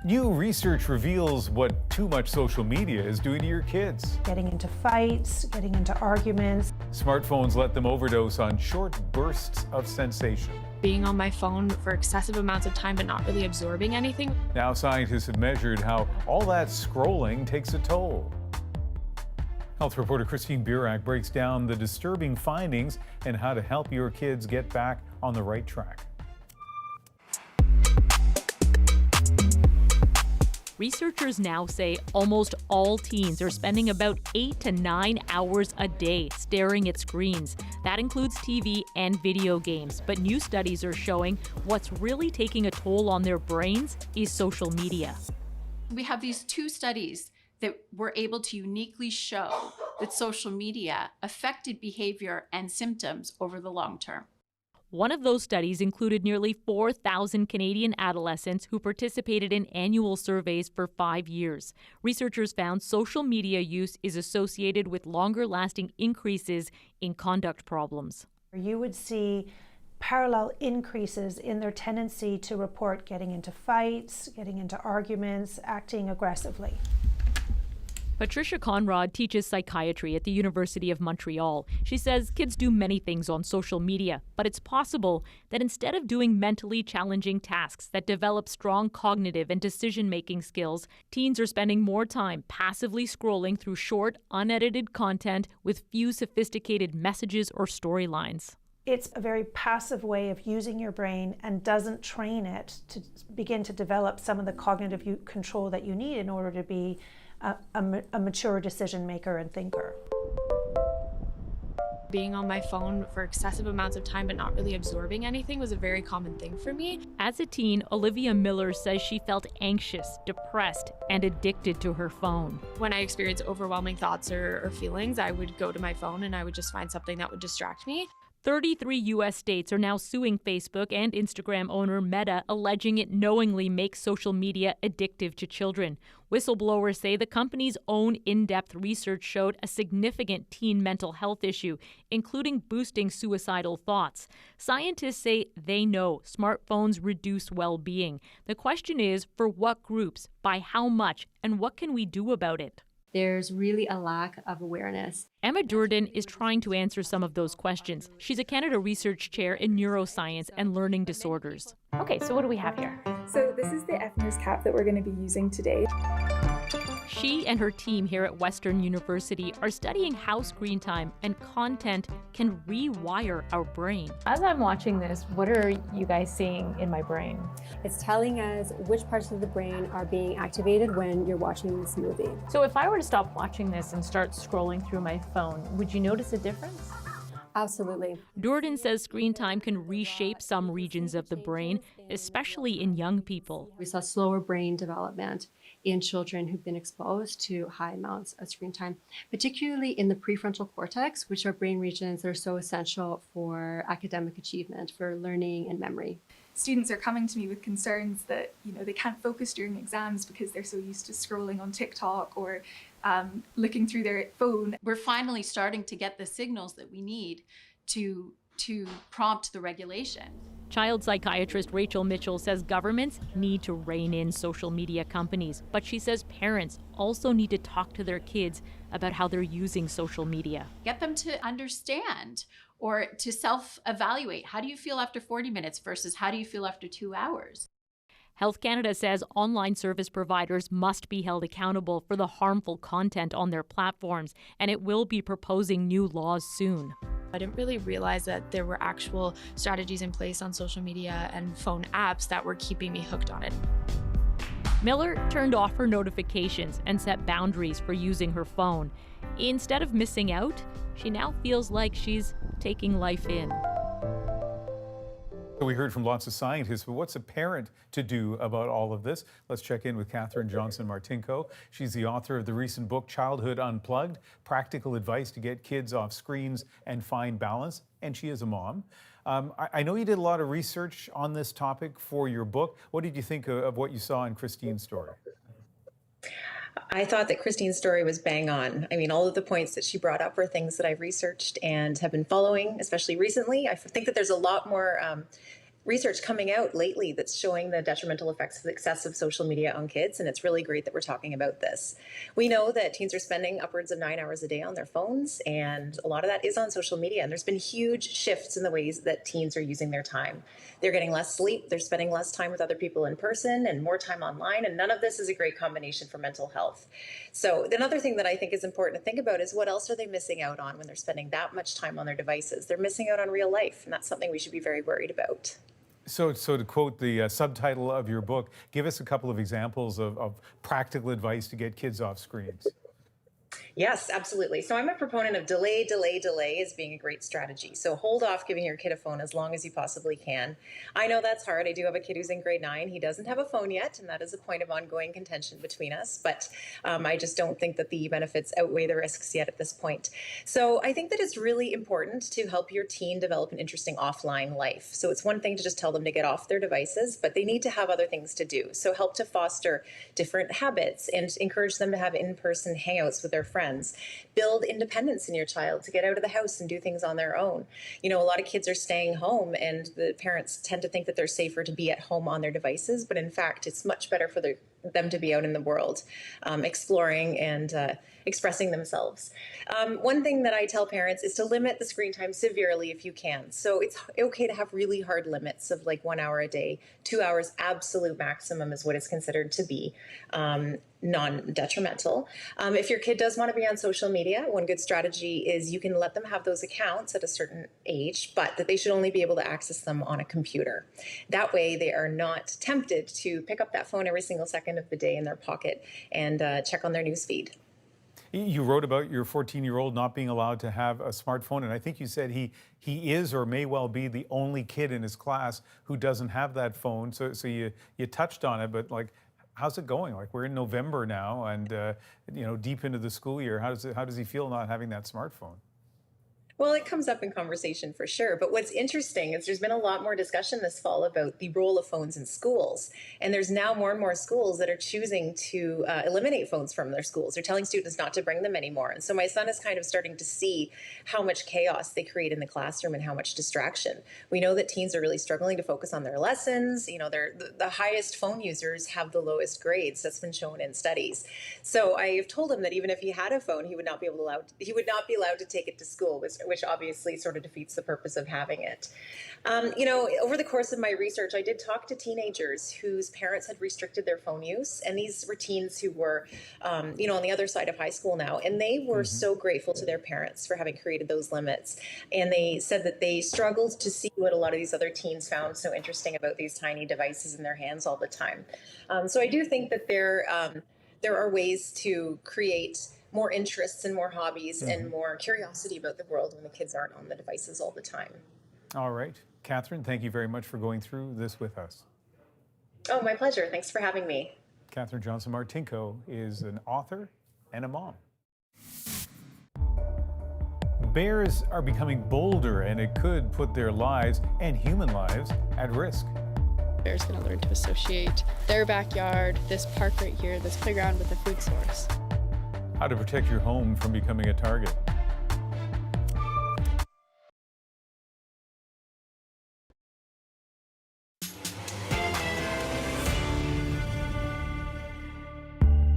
New research reveals what too much social media is doing to your kids. Getting into fights, getting into arguments. Smartphones let them overdose on short bursts of sensation. Being on my phone for excessive amounts of time but not really absorbing anything. Now scientists have measured how all that scrolling takes a toll. Health reporter Christine Burak breaks down the disturbing findings and how to help your kids get back on the right track. Researchers now say almost all teens are spending about 8 to 9 hours a day staring at screens. That includes TV and video games. But new studies are showing what's really taking a toll on their brains is social media. We have these two studies that were able to uniquely show that social media affected behavior and symptoms over the long term. One of those studies included nearly 4,000 Canadian adolescents who participated in annual surveys for 5 years. Researchers found social media use is associated with longer-lasting increases in conduct problems. You would see parallel increases in their tendency to report getting into fights, getting into arguments, acting aggressively. Patricia Conrad teaches psychiatry at the University of Montreal. She says kids do many things on social media, but it's possible that instead of doing mentally challenging tasks that develop strong cognitive and decision-making skills, teens are spending more time passively scrolling through short, unedited content with few sophisticated messages or storylines. It's a very passive way of using your brain and doesn't train it to begin to develop some of the cognitive control that you need in order to be a mature decision maker and thinker. Being on my phone for excessive amounts of time but not really absorbing anything was a very common thing for me. As a teen, Olivia Miller says she felt anxious, depressed, and addicted to her phone. When I experienced overwhelming thoughts or feelings, I would go to my phone and I would just find something that would distract me. 33 U.S. states are now suing Facebook and Instagram owner Meta, alleging it knowingly makes social media addictive to children. Whistleblowers say the company's own in-depth research showed a significant teen mental health issue, including boosting suicidal thoughts. Scientists say they know smartphones reduce well-being. The question is, for what groups, by how much, and what can we do about it? There's really a lack of awareness. Emma Durden is trying to answer some of those questions. She's a Canada Research Chair in Neuroscience and Learning Disorders. Okay, so what do we have here? So this is the FNews cap that we're going to be using today. She and her team here at Western University are studying how screen time and content can rewire our brain. As I'm watching this, what are you guys seeing in my brain? It's telling us which parts of the brain are being activated when you're watching this movie. So if I were to stop watching this and start scrolling through my phone, would you notice a difference? Absolutely. Durden says screen time can reshape some regions of the brain, especially in young people. We saw slower brain development in children who've been exposed to high amounts of screen time, particularly in the prefrontal cortex, which are brain regions that are so essential for academic achievement, for learning and memory. Students are coming to me with concerns that they can't focus during exams because they're so used to scrolling on TikTok or looking through their phone. We're finally starting to get the signals that we need to prompt the regulation. Child psychiatrist Rachel Mitchell says governments need to rein in social media companies, but she says parents also need to talk to their kids about how they're using social media. Get them to understand or to self-evaluate. How do you feel after 40 minutes versus how do you feel after 2 hours? Health Canada says online service providers must be held accountable for the harmful content on their platforms, and it will be proposing new laws soon. I didn't really realize that there were actual strategies in place on social media and phone apps that were keeping me hooked on it. Miller turned off her notifications and set boundaries for using her phone. Instead of missing out, she now feels like she's taking life in. We heard from lots of scientists, but what's a parent to do about all of this? Let's check in with Catherine Johnson-Martinko. She's the author of the recent book, Childhood Unplugged, Practical Advice to Get Kids Off Screens and Find Balance, and she is a mom. I know you did a lot of research on this topic for your book. What did you think of what you saw in Christine's story? I thought that Christine's story was bang on. I mean, all of the points that she brought up were things that I've researched and have been following, especially recently. I think that there's a lot more research coming out lately that's showing the detrimental effects of excessive social media on kids, and it's really great that we're talking about this. We know that teens are spending upwards of 9 hours a day on their phones, and a lot of that is on social media, and there's been huge shifts in the ways that teens are using their time. They're getting less sleep, they're spending less time with other people in person and more time online, and none of this is a great combination for mental health. So another thing that I think is important to think about is what else are they missing out on when they're spending that much time on their devices? They're missing out on real life, and that's something we should be very worried about. So to quote the subtitle of your book, give us a couple of examples of practical advice to get kids off screens. Yes, absolutely. So I'm a proponent of delay as being a great strategy. So hold off giving your kid a phone as long as you possibly can. I know that's hard. I do have a kid who's in grade 9. He doesn't have a phone yet, and that is a point of ongoing contention between us. But I just don't think that the benefits outweigh the risks yet at this point. So I think that it's really important to help your teen develop an interesting offline life. So it's one thing to just tell them to get off their devices, but they need to have other things to do. So help to foster different habits and encourage them to have in-person hangouts with their friends. Build independence in your child to get out of the house and do things on their own. You know, a lot of kids are staying home, and the parents tend to think that they're safer to be at home on their devices, but in fact, it's much better for them to be out in the world, exploring and expressing themselves. One thing that I tell parents is to limit the screen time severely if you can. So it's okay to have really hard limits of like 1 hour a day. 2 hours absolute maximum is what is considered to be non-detrimental. If your kid does want to be on social media, one good strategy is you can let them have those accounts at a certain age, but that they should only be able to access them on a computer. That way they are not tempted to pick up that phone every single second of the day in their pocket and check on their news feed. You wrote about your 14-year-old not being allowed to have a smartphone, and I think you said he is or may well be the only kid in his class who doesn't have that phone. So you touched on it, but like, how's it going? Like, we're in November now, and you know, deep into the school year. How does he feel not having that smartphone? Well, it comes up in conversation for sure. But what's interesting is there's been a lot more discussion this fall about the role of phones in schools. And there's now more and more schools that are choosing to eliminate phones from their schools. They're telling students not to bring them anymore. And so my son is kind of starting to see how much chaos they create in the classroom and how much distraction. We know that teens are really struggling to focus on their lessons. You know, the highest phone users have the lowest grades. That's been shown in studies. So I've told him that even if he had a phone, he would not be allowed to take it to school, which obviously sort of defeats the purpose of having it. You know, over the course of my research, I did talk to teenagers whose parents had restricted their phone use, and these were teens who were, you know, on the other side of high school now, and they were so grateful to their parents for having created those limits. And they said that they struggled to see what a lot of these other teens found so interesting about these tiny devices in their hands all the time. So I do think that there are ways to create more interests and more hobbies and more curiosity about the world when the kids aren't on the devices all the time. All right. Catherine, thank you very much for going through this with us. Oh, my pleasure. Thanks for having me. Catherine Johnson-Martinko is an author and a mom. Bears are becoming bolder, and it could put their lives and human lives at risk. Bears going to learn to associate their backyard, this park right here, this playground with a food source. How to protect your home from becoming a target.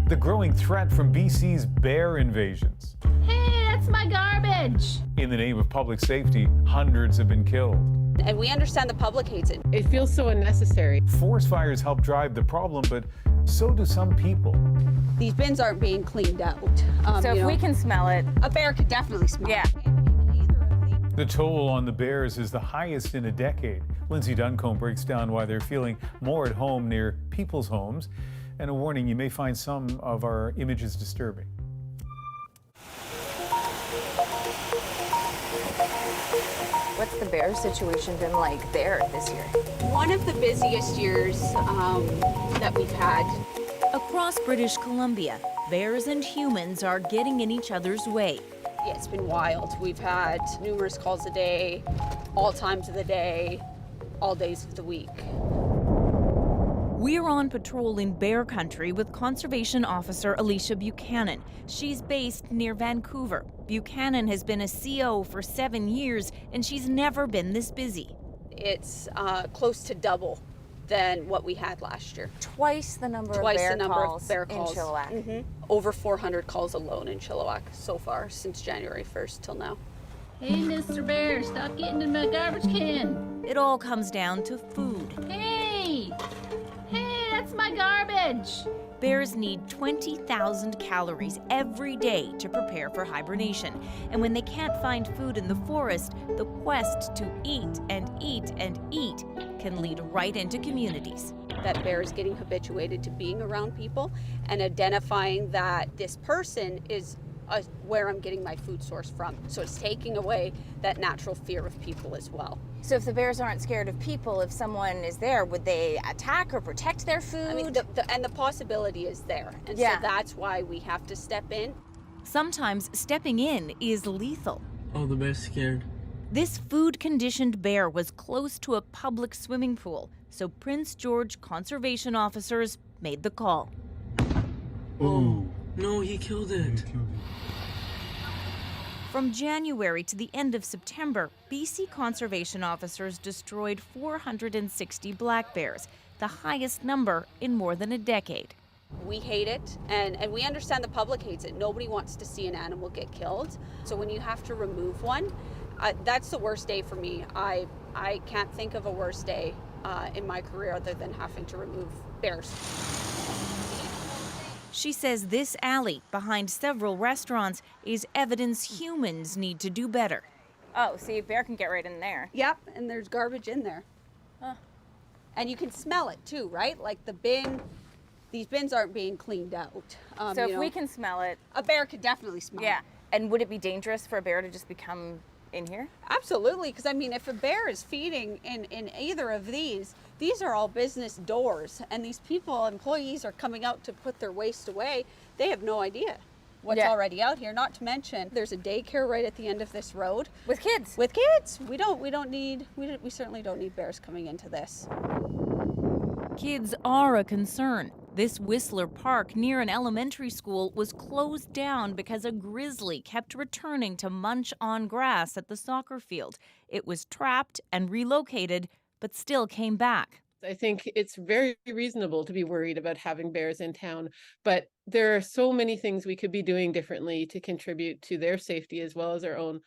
The growing threat from BC's bear invasions. Hey, that's my garbage! In the name of public safety, hundreds have been killed. And we understand the public hates it. It feels so unnecessary. Forest fires help drive the problem, but so do some people. These bins aren't being cleaned out. So if we can smell it, a bear could definitely smell it. The toll on the bears is the highest in a decade. Lindsay Duncombe breaks down why they're feeling more at home near people's homes. And a warning, you may find some of our images disturbing. what's the bear situation been like there this year? One of the busiest years that we've had. Across British Columbia, bears and humans are getting in each other's way. Yeah, it's been wild. We've had numerous calls a day, all times of the day, all days of the week. We're on patrol in bear country with Conservation Officer Alicia Buchanan. She's based near Vancouver. Buchanan has been a CO for 7 years, and she's never been this busy. it's close to double than what we had last year. Twice the number Twice of bear the number calls of bear in calls. Chilliwack. Over 400 calls alone in Chilliwack so far since January 1st till now. Hey, Mr. Bear, stop getting in my garbage can. It all comes down to food. Hey, that's my garbage. Bears need 20,000 calories every day to prepare for hibernation. And when they can't find food in the forest, the quest to eat and eat and eat can lead right into communities. That bear is getting habituated to being around people and identifying that this person is where I'm getting my food source from. So it's taking away that natural fear of people as well. So if the bears aren't scared of people, if someone is there, would they attack or protect their food? I mean, the possibility is there. And so that's why we have to step in. Sometimes stepping in is lethal. Oh, the bear's scared. This food-conditioned bear was close to a public swimming pool, so Prince George conservation officers made the call. Oh, no, he killed it. From January to the end of September, BC conservation officers destroyed 460 black bears, the highest number in more than a decade. We hate it, and we understand the public hates it. Nobody wants to see an animal get killed. So when you have to remove one, that's the worst day for me. I can't think of a worse day in my career other than having to remove bears. She says this alley, behind several restaurants, is evidence humans need to do better. Oh, see, a bear can get right in there. Yep, and there's garbage in there. And you can smell it too, right? Like these bins aren't being cleaned out. So if we can smell it... A bear could definitely smell it. Yeah, and would it be dangerous for a bear to just become in here? Absolutely, because I mean, if a bear is feeding in either of these are all business doors, and these people, employees, are coming out to put their waste away. They have no idea what's already out here. Not to mention, there's a daycare right at the end of this road with kids. With kids, we certainly don't need bears coming into this. Kids are a concern. This Whistler Park near an elementary school was closed down because a grizzly kept returning to munch on grass at the soccer field. It was trapped and relocated, but still came back. I think it's very reasonable to be worried about having bears in town, but there are so many things we could be doing differently to contribute to their safety as well as our own.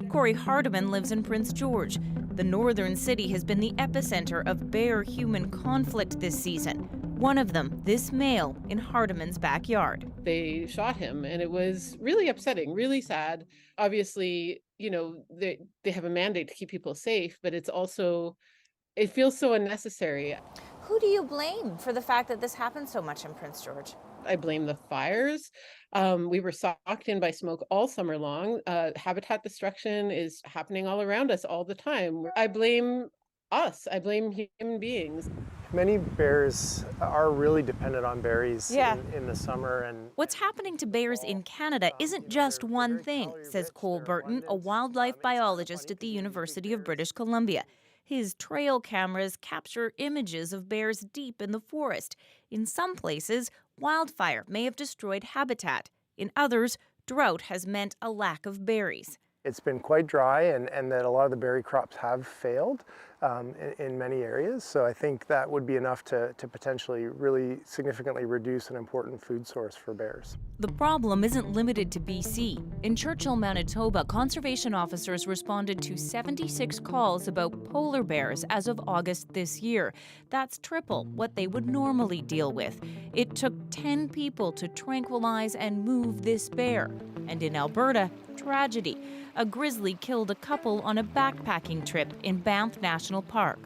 Corey Hardiman lives in Prince George. The northern city has been the epicenter of bear-human conflict this season. One of them, this male, in Hardiman's backyard. They shot him, and it was really upsetting, really sad. Obviously, you know, they have a mandate to keep people safe, but it's also, it feels so unnecessary. Who do you blame for the fact that this happens so much in Prince George? I blame the fires. We were socked in by smoke all summer long. Habitat destruction is happening all around us all the time. I blame us. I blame human beings. Many bears are really dependent on berries in the summer. And what's happening to bears in Canada isn't just one thing, says Cole Burton, a wildlife biologist at the University of British Columbia. His trail cameras capture images of bears deep in the forest. In some places, wildfire may have destroyed habitat. In others, drought has meant a lack of berries. It's been quite dry, and that a lot of the berry crops have failed in many areas. So I think that would be enough to potentially really significantly reduce an important food source for bears. The problem isn't limited to BC. In Churchill, Manitoba, conservation officers responded to 76 calls about polar bears as of August this year. That's triple what they would normally deal with. It took 10 people to tranquilize and move this bear. And in Alberta, tragedy. A grizzly killed a couple on a backpacking trip in Banff National Park.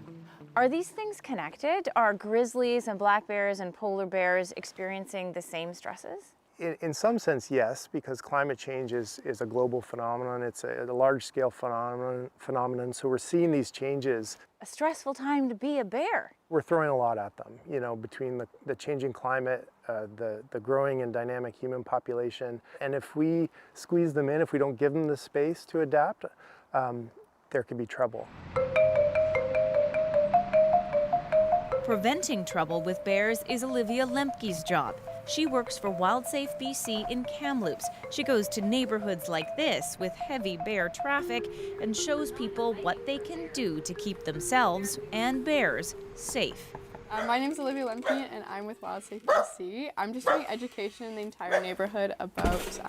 Are these things connected? Are grizzlies and black bears and polar bears experiencing the same stresses? In some sense, yes, because climate change is a global phenomenon. It's a large-scale phenomenon, so we're seeing these changes. A stressful time to be a bear. We're throwing a lot at them, you know, between the changing climate, the growing and dynamic human population. And if we squeeze them in, if we don't give them the space to adapt, there could be trouble. Preventing trouble with bears is Olivia Lemke's job. She works for WildSafe BC in Kamloops. She goes to neighborhoods like this with heavy bear traffic and shows people what they can do to keep themselves and bears safe. My name is Olivia Lemke and I'm with WildSafe BC. I'm just doing education in the entire neighborhood about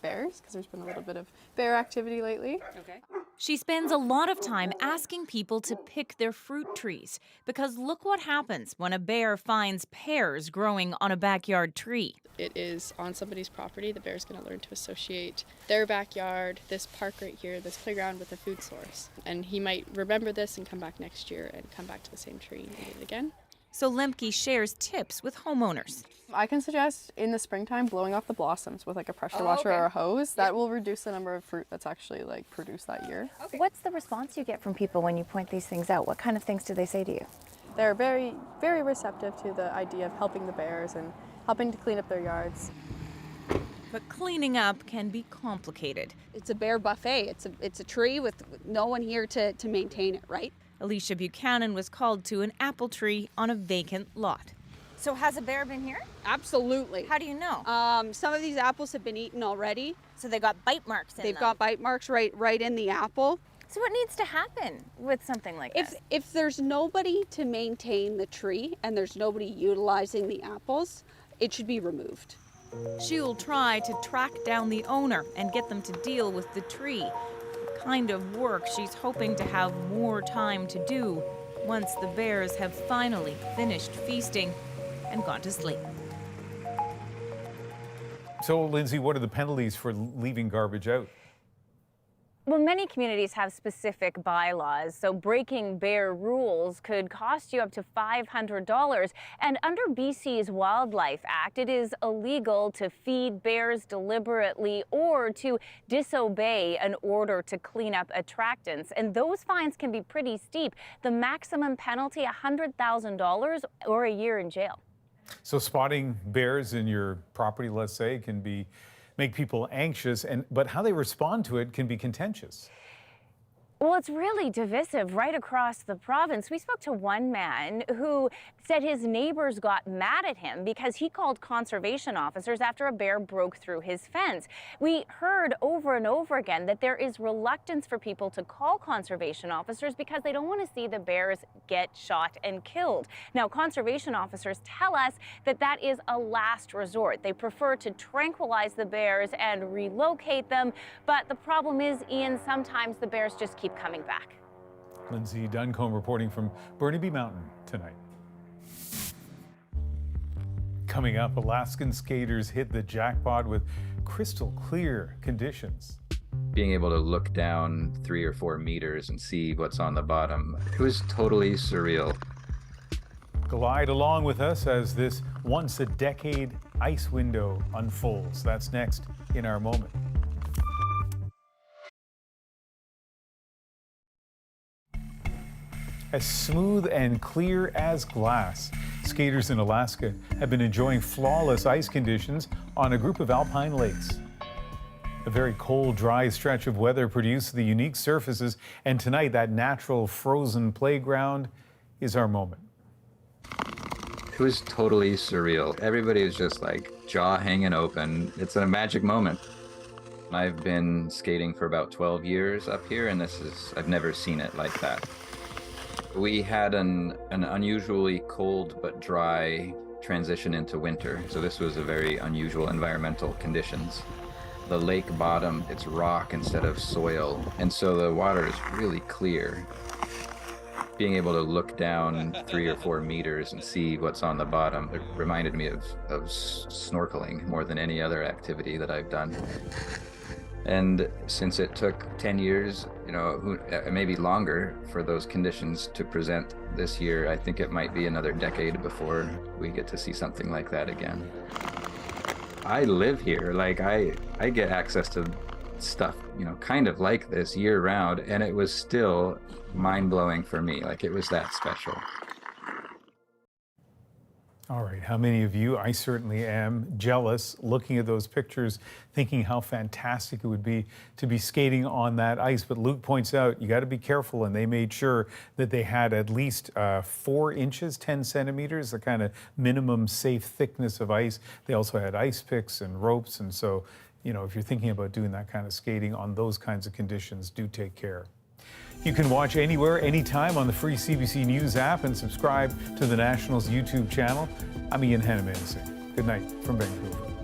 bears because there's been a little bit of bear activity lately. Okay. She spends a lot of time asking people to pick their fruit trees because look what happens when a bear finds pears growing on a backyard tree. It is on somebody's property. The bear's going to learn to associate their backyard, this park right here, this playground with a food source. And he might remember this and come back next year and come back to the same tree and eat it again. So Lemke shares tips with homeowners. I can suggest in the springtime blowing off the blossoms with like a pressure washer or a hose. That will reduce the number of fruit that's actually like produced that year. What's the response you get from people when you point these things out? What kind of things do they say to you? They're very, very receptive to the idea of helping the bears and helping to clean up their yards. But cleaning up can be complicated. It's a bear buffet. It's a tree with no one here to maintain it, right? Alicia Buchanan was called to an apple tree on a vacant lot. So has a bear been here? Absolutely. How do you know? Some of these apples have been eaten already. So they got bite marks in them. They've got bite marks right in the apple. So what needs to happen with something like this? If there's nobody to maintain the tree and there's nobody utilizing the apples, it should be removed. She'll try to track down the owner and get them to deal with the tree. The kind of work she's hoping to have more time to do once the bears have finally finished feasting and gone to sleep. So, Lindsay, what are the penalties for leaving garbage out? Well, many communities have specific bylaws, so breaking bear rules could cost you up to $500. And under BC's Wildlife Act, it is illegal to feed bears deliberately or to disobey an order to clean up attractants. And those fines can be pretty steep. The maximum penalty, $100,000 or a year in jail. So spotting bears in your property, let's say, can make people anxious, but how they respond to it can be contentious. Well, it's really divisive right across the province. We spoke to one man who said his neighbors got mad at him because he called conservation officers after a bear broke through his fence. We heard over and over again that there is reluctance for people to call conservation officers because they don't want to see the bears get shot and killed. Now, conservation officers tell us that that is a last resort. They prefer to tranquilize the bears and relocate them. But the problem is, Ian, sometimes the bears just keep coming back. Lindsay Duncombe reporting from Burnaby Mountain tonight. Coming up, Alaskan skaters hit the jackpot with crystal clear conditions. Being able to look down 3 or 4 meters and see what's on the bottom, it was totally surreal. Glide along with us as this once-a-decade ice window unfolds. That's next in our moment. As smooth and clear as glass, skaters in Alaska have been enjoying flawless ice conditions on a group of alpine lakes. A very cold, dry stretch of weather produced the unique surfaces, and tonight that natural frozen playground is our moment. It was totally surreal. Everybody was just like jaw hanging open. It's a magic moment. I've been skating for about 12 years up here, and I've never seen it like that. We had an unusually cold but dry transition into winter, so this was a very unusual environmental conditions. The lake bottom, it's rock instead of soil, and so the water is really clear. Being able to look down 3 or 4 meters and see what's on the bottom, it reminded me of snorkeling more than any other activity that I've done. And since it took 10 years, maybe longer for those conditions to present this year, I think it might be another decade before we get to see something like that again. I live here, like I get access to stuff, kind of like this year round, and it was still mind-blowing for me, like it was that special. All right, how many of you, I certainly am, jealous looking at those pictures, thinking how fantastic it would be to be skating on that ice. But Luke points out you got to be careful, and they made sure that they had at least 4 inches, 10 centimeters, the kind of minimum safe thickness of ice. They also had ice picks and ropes, and so, you know, if you're thinking about doing that kind of skating on those kinds of conditions, do take care. You can watch anywhere, anytime on the free CBC News app and subscribe to the National's YouTube channel. I'm Ian Hanomansing. Good night from Vancouver.